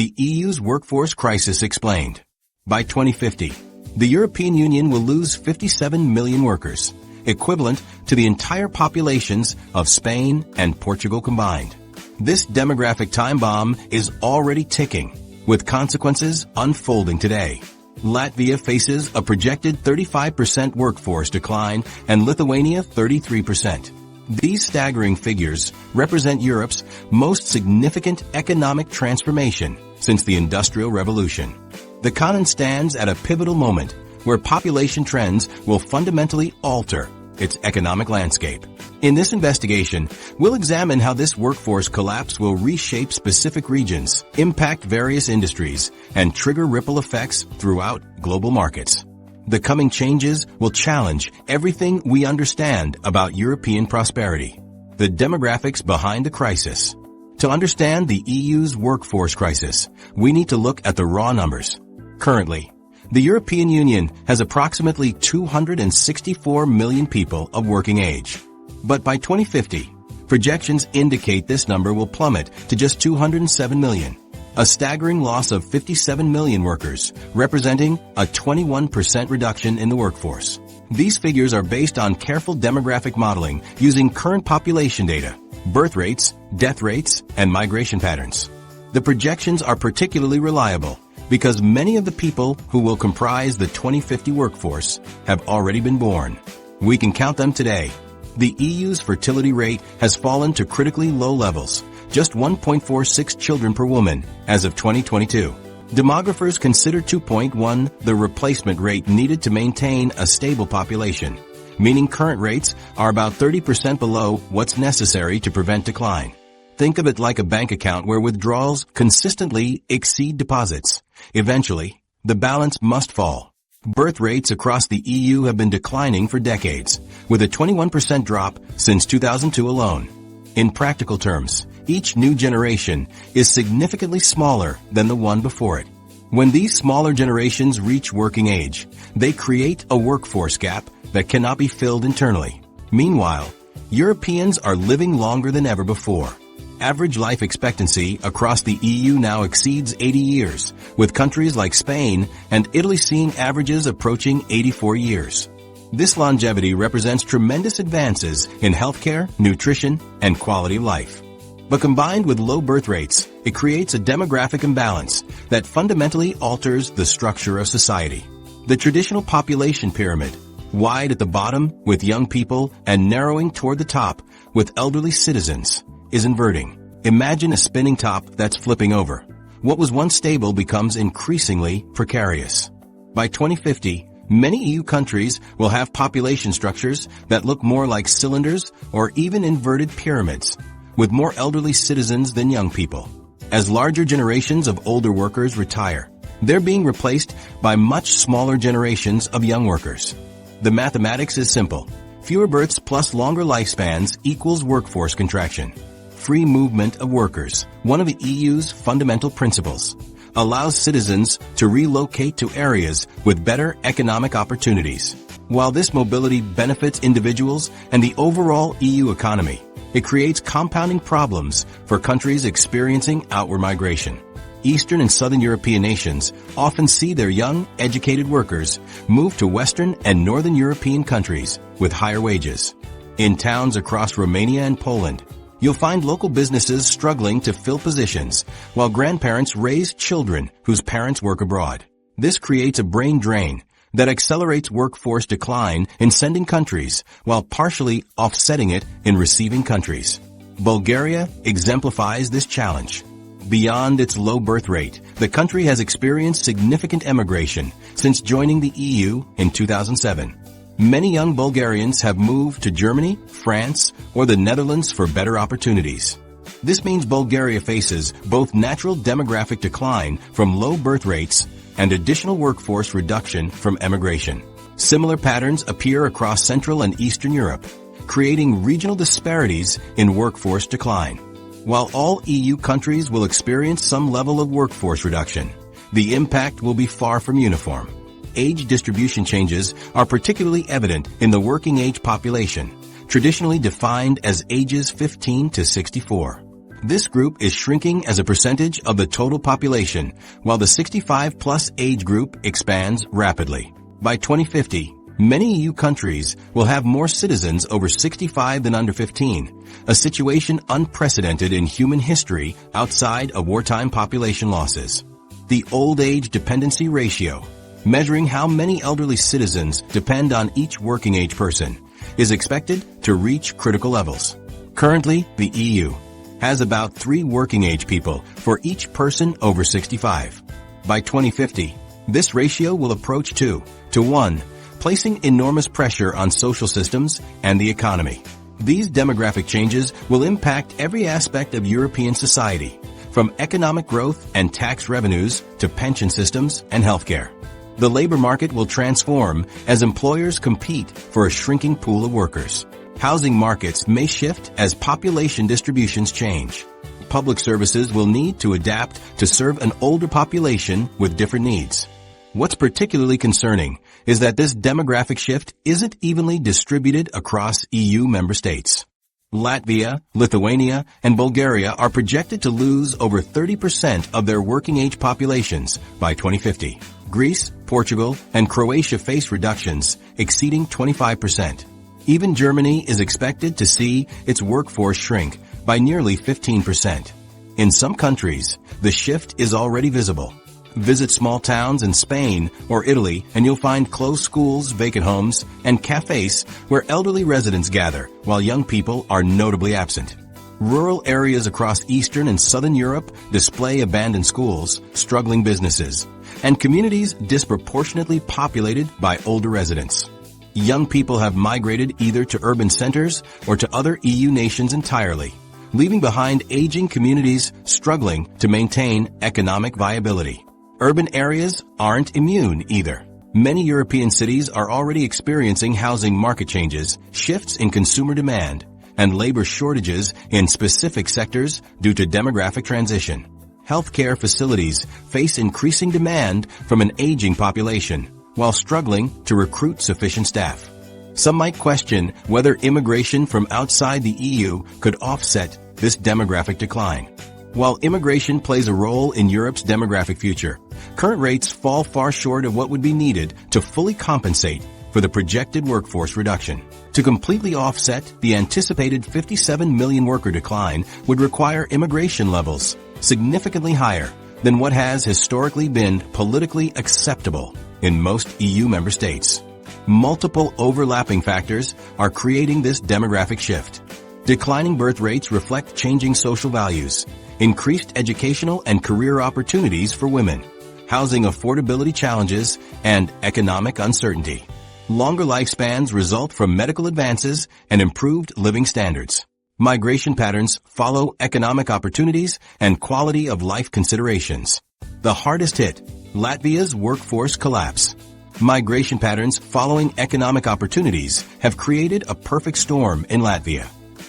The EU's workforce crisis explained. By 2050, the European Union will lose 57 million workers, equivalent to the entire populations of Spain and Portugal combined. This demographic time bomb is already ticking, with consequences unfolding today. Latvia faces a projected 35% workforce decline and Lithuania 33%. These staggering figures represent Europe's most significant economic transformation since the Industrial Revolution. The continent stands at a pivotal moment where population trends will fundamentally alter its economic landscape. In this investigation, we'll examine how this workforce collapse will reshape specific regions, impact various industries, and trigger ripple effects throughout global markets. The coming changes will challenge everything we understand about European prosperity. The demographics behind the crisis. To understand the EU's workforce crisis, we need to look at the raw numbers. Currently, the European Union has approximately 264 million people of working age. But by 2050, projections indicate this number will plummet to just 207 million, a staggering loss of 57 million workers, representing a 21% reduction in the workforce. These figures are based on careful demographic modeling using current population data, birth rates, death rates, and migration patterns. The projections are particularly reliable because many of the people who will comprise the 2050 workforce have already been born. We can count them today. The EU's fertility rate has fallen to critically low levels, just 1.46 children per woman as of 2022. Demographers consider 2.1 the replacement rate needed to maintain a stable population, meaning current rates are about 30% below what's necessary to prevent decline. Think of it like a bank account where withdrawals consistently exceed deposits. Eventually, the balance must fall. Birth rates across the EU have been declining for decades, with a 21% drop since 2002 alone. In practical terms, each new generation is significantly smaller than the one before it. When these smaller generations reach working age, they create a workforce gap that cannot be filled internally. Meanwhile, Europeans are living longer than ever before. Average life expectancy across the EU now exceeds 80 years, with countries like Spain and Italy seeing averages approaching 84 years. This longevity represents tremendous advances in healthcare, nutrition, and quality of life. But combined with low birth rates, it creates a demographic imbalance that fundamentally alters the structure of society. The traditional population pyramid, wide at the bottom with young people and narrowing toward the top with elderly citizens, is inverting. Imagine a spinning top that's flipping over. What was once stable becomes increasingly precarious. By 2050, many EU countries will have population structures that look more like cylinders or even inverted pyramids, with more elderly citizens than young people. As larger generations of older workers retire, they're being replaced by much smaller generations of young workers. The mathematics is simple. Fewer births plus longer lifespans equals workforce contraction. Free movement of workers, one of the EU's fundamental principles, allows citizens to relocate to areas with better economic opportunities. While this mobility benefits individuals and the overall EU economy, it creates compounding problems for countries experiencing outward migration. Eastern and Southern European nations often see their young, educated workers move to Western and Northern European countries with higher wages. In towns across Romania and Poland, you'll find local businesses struggling to fill positions, while grandparents raise children whose parents work abroad. This creates a brain drain that accelerates workforce decline in sending countries, while partially offsetting it in receiving countries. Bulgaria exemplifies this challenge. Beyond its low birth rate, the country has experienced significant emigration since joining the EU in 2007. Many young Bulgarians have moved to Germany, France, or the Netherlands for better opportunities. This means Bulgaria faces both natural demographic decline from low birth rates and additional workforce reduction from emigration. Similar patterns appear across Central and Eastern Europe, creating regional disparities in workforce decline. While all EU countries will experience some level of workforce reduction, the impact will be far from uniform. Age distribution changes are particularly evident in the working age population, traditionally defined as ages 15 to 64. This group is shrinking as a percentage of the total population, while the 65-plus age group expands rapidly. By 2050, many EU countries will have more citizens over 65 than under 15, a situation unprecedented in human history outside of wartime population losses. The old age dependency ratio, measuring how many elderly citizens depend on each working age person, is expected to reach critical levels. Currently, the EU has about 3 working age people for each person over 65. By 2050, this ratio will approach 2 to 1, placing enormous pressure on social systems and the economy. These demographic changes will impact every aspect of European society, from economic growth and tax revenues to pension systems and healthcare. The labor market will transform as employers compete for a shrinking pool of workers. Housing markets may shift as population distributions change. Public services will need to adapt to serve an older population with different needs. What's particularly concerning is that this demographic shift isn't evenly distributed across EU member states. Latvia, Lithuania, and Bulgaria are projected to lose over 30% of their working age populations by 2050. Greece, Portugal, and Croatia face reductions exceeding 25%. Even Germany is expected to see its workforce shrink by nearly 15%. In some countries, the shift is already visible. Visit small towns in Spain or Italy and you'll find closed schools, vacant homes, and cafes where elderly residents gather while young people are notably absent. Rural areas across Eastern and Southern Europe display abandoned schools, struggling businesses, and communities disproportionately populated by older residents. Young people have migrated either to urban centers or to other EU nations entirely, leaving behind aging communities struggling to maintain economic viability. Urban areas aren't immune either. Many European cities are already experiencing housing market changes, shifts in consumer demand, and labor shortages in specific sectors due to demographic transition. Healthcare facilities face increasing demand from an aging population, while struggling to recruit sufficient staff. Some might question whether immigration from outside the EU could offset this demographic decline. While immigration plays a role in Europe's demographic future, current rates fall far short of what would be needed to fully compensate for the projected workforce reduction. To completely offset the anticipated 57 million worker decline would require immigration levels significantly higher than what has historically been politically acceptable in most EU member states. Multiple overlapping factors are creating this demographic shift. Declining birth rates reflect changing social values, increased educational and career opportunities for women, housing affordability challenges, and economic uncertainty. Longer lifespans result from medical advances and improved living standards. Migration patterns follow economic opportunities and quality of life considerations. The hardest hit, Latvia's workforce collapse. Migration patterns following economic opportunities have created a perfect storm in Latvia.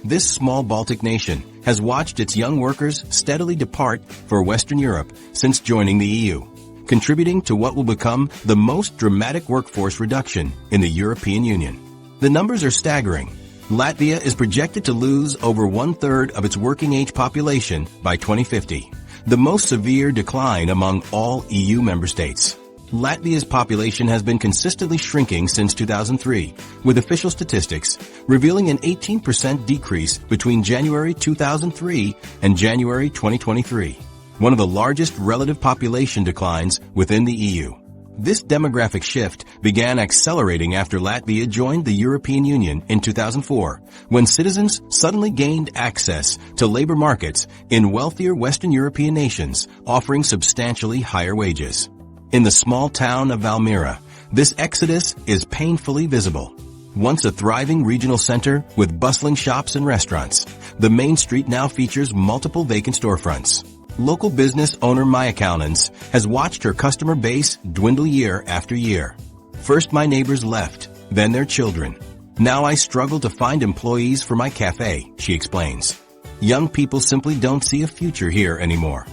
This small Baltic nation has watched its young workers steadily depart for Western Europe since joining the EU, contributing to what will become the most dramatic workforce reduction in the European Union. The numbers are staggering. Latvia is projected to lose over 1/3 of its working age population by 2050, the most severe decline among all EU member states. Latvia's population has been consistently shrinking since 2003, with official statistics revealing an 18% decrease between January 2003 and January 2023, one of the largest relative population declines within the EU. This demographic shift began accelerating after Latvia joined the European Union in 2004, when citizens suddenly gained access to labor markets in wealthier Western European nations, offering substantially higher wages. In the small town of Valmiera, this exodus is painfully visible. Once a thriving regional center with bustling shops and restaurants, the main street now features multiple vacant storefronts. Local business owner Maya Kalnins has watched her customer base dwindle year after year. First my neighbors left, then their children. Now I struggle to find employees for my cafe, she explains. Young people simply don't see a future here anymore.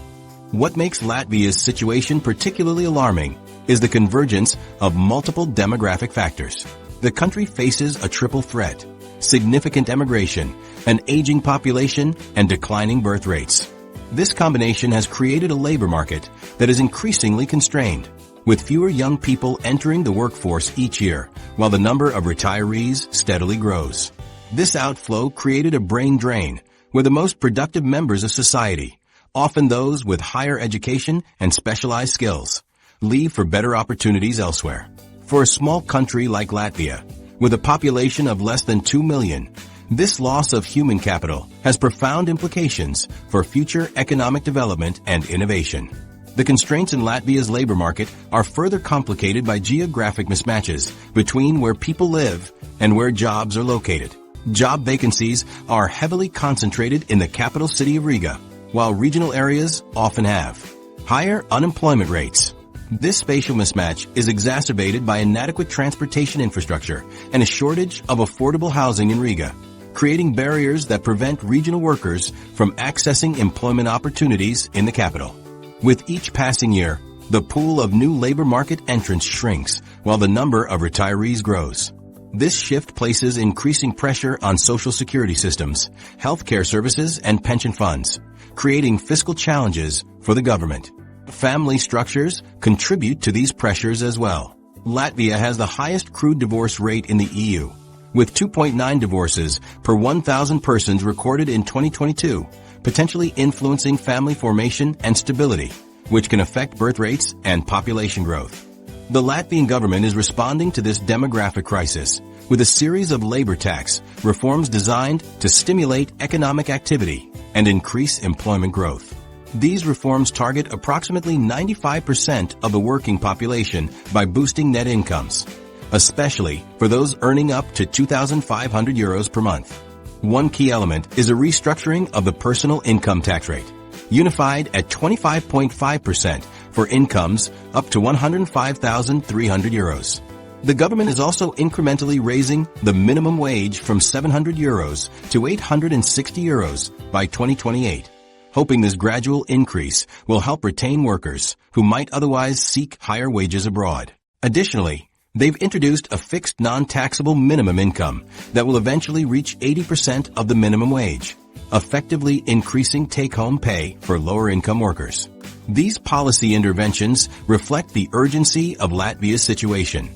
What makes Latvia's situation particularly alarming is the convergence of multiple demographic factors. The country faces a triple threat: significant emigration, an aging population, and declining birth rates. This combination has created a labor market that is increasingly constrained, with fewer young people entering the workforce each year, while the number of retirees steadily grows. This outflow created a brain drain, where the most productive members of society, often those with higher education and specialized skills, leave for better opportunities elsewhere. For a small country like Latvia, with a population of less than 2 million, this loss of human capital has profound implications for future economic development and innovation. The constraints in Latvia's labor market are further complicated by geographic mismatches between where people live and where jobs are located. Job vacancies are heavily concentrated in the capital city of Riga, while regional areas often have higher unemployment rates. This spatial mismatch is exacerbated by inadequate transportation infrastructure and a shortage of affordable housing in Riga, creating barriers that prevent regional workers from accessing employment opportunities in the capital. With each passing year, the pool of new labor market entrants shrinks while the number of retirees grows. This shift places increasing pressure on social security systems, healthcare services, and pension funds, creating fiscal challenges for the government. Family structures contribute to these pressures as well. Latvia has the highest crude divorce rate in the EU, with 2.9 divorces per 1,000 persons recorded in 2022, potentially influencing family formation and stability, which can affect birth rates and population growth. The Latvian government is responding to this demographic crisis with a series of labor tax reforms designed to stimulate economic activity and increase employment growth. These reforms target approximately 95% of the working population by boosting net incomes, especially for those earning up to 2,500 euros per month. One key element is a restructuring of the personal income tax rate, unified at 25.5% for incomes up to 105,300 euros. The government is also incrementally raising the minimum wage from 700 euros to 860 euros by 2028, hoping this gradual increase will help retain workers who might otherwise seek higher wages abroad. Additionally, they've introduced a fixed non-taxable minimum income that will eventually reach 80% of the minimum wage, effectively increasing take-home pay for lower-income workers. These policy interventions reflect the urgency of Latvia's situation.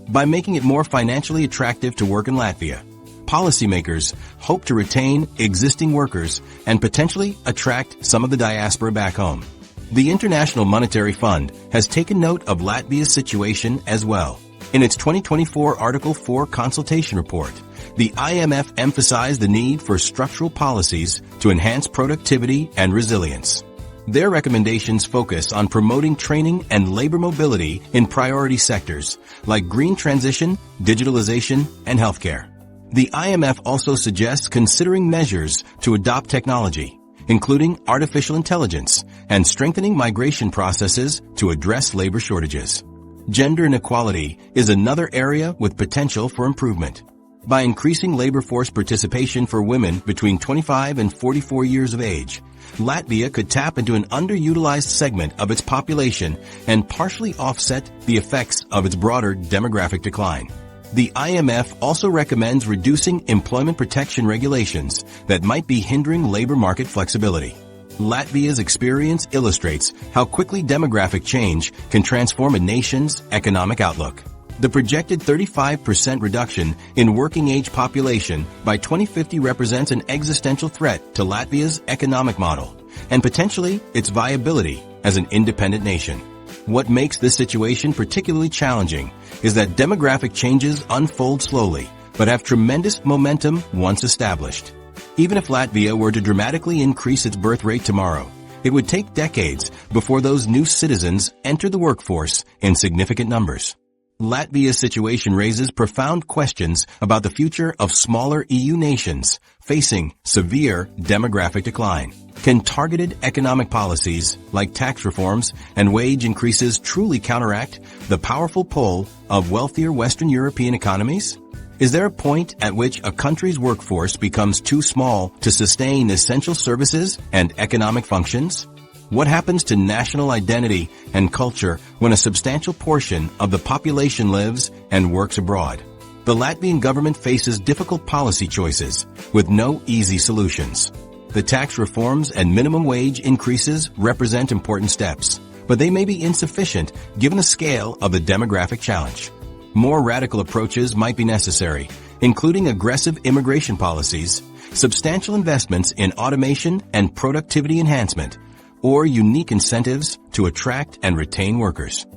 By making it more financially attractive to work in Latvia, policymakers hope to retain existing workers and potentially attract some of the diaspora back home. The International Monetary Fund has taken note of Latvia's situation as well. In its 2024 Article 4 consultation report, the IMF emphasized the need for structural policies to enhance productivity and resilience. Their recommendations focus on promoting training and labor mobility in priority sectors like green transition, digitalization, and healthcare. The IMF also suggests considering measures to adopt technology, including artificial intelligence, and strengthening migration processes to address labor shortages. Gender inequality is another area with potential for improvement. By increasing labor force participation for women between 25 and 44 years of age, Latvia could tap into an underutilized segment of its population and partially offset the effects of its broader demographic decline. The IMF also recommends reducing employment protection regulations that might be hindering labor market flexibility. Latvia's experience illustrates how quickly demographic change can transform a nation's economic outlook. The projected 35% reduction in working-age population by 2050 represents an existential threat to Latvia's economic model and potentially its viability as an independent nation. What makes this situation particularly challenging is that demographic changes unfold slowly but have tremendous momentum once established. Even if Latvia were to dramatically increase its birth rate tomorrow, it would take decades before those new citizens enter the workforce in significant numbers. Latvia's situation raises profound questions about the future of smaller EU nations facing severe demographic decline. Can targeted economic policies like tax reforms and wage increases truly counteract the powerful pull of wealthier Western European economies? Is there a point at which a country's workforce becomes too small to sustain essential services and economic functions? What happens to national identity and culture when a substantial portion of the population lives and works abroad? The Latvian government faces difficult policy choices with no easy solutions. The tax reforms and minimum wage increases represent important steps, but they may be insufficient given the scale of the demographic challenge. More radical approaches might be necessary, including aggressive immigration policies, substantial investments in automation and productivity enhancement, or unique incentives to attract and retain workers.